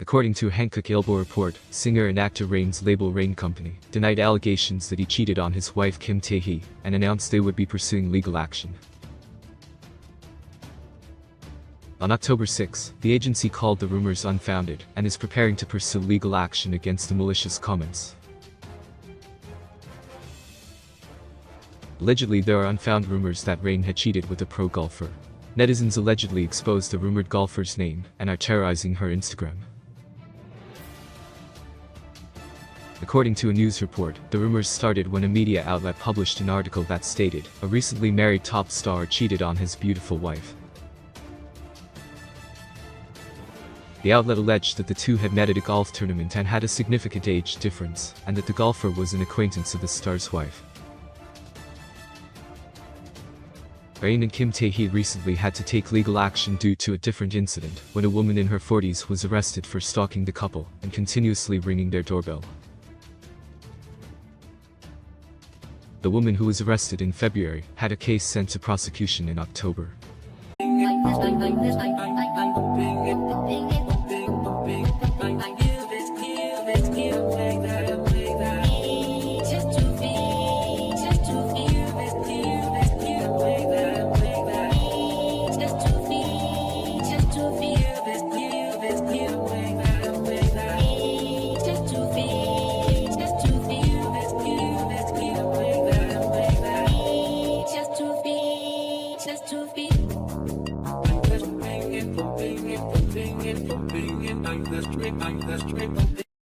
According to a Hankook Ilbo report, singer and actor Rain's label Rain Company denied allegations that he cheated on his wife Kim Tae-hee and announced they would be pursuing legal action. On October 6, the agency called the rumors unfounded and is preparing to pursue legal action against the malicious comments. Allegedly, there are unfounded rumors that Rain had cheated with a pro golfer. Netizens allegedly exposed the rumored golfer's name and are terrorizing her Instagram. According to a news report, the rumors started when a media outlet published an article that stated a recently married top star cheated on his beautiful wife. The outlet alleged that the two had met at a golf tournament and had a significant age difference, and that the golfer was an acquaintance of the star's wife. Rain and Kim Tae-hee recently had to take legal action due to a different incident, when a woman in her 40s was arrested for stalking the couple and continuously ringing their doorbell. The woman, who was arrested in February, had a case sent to prosecution in October.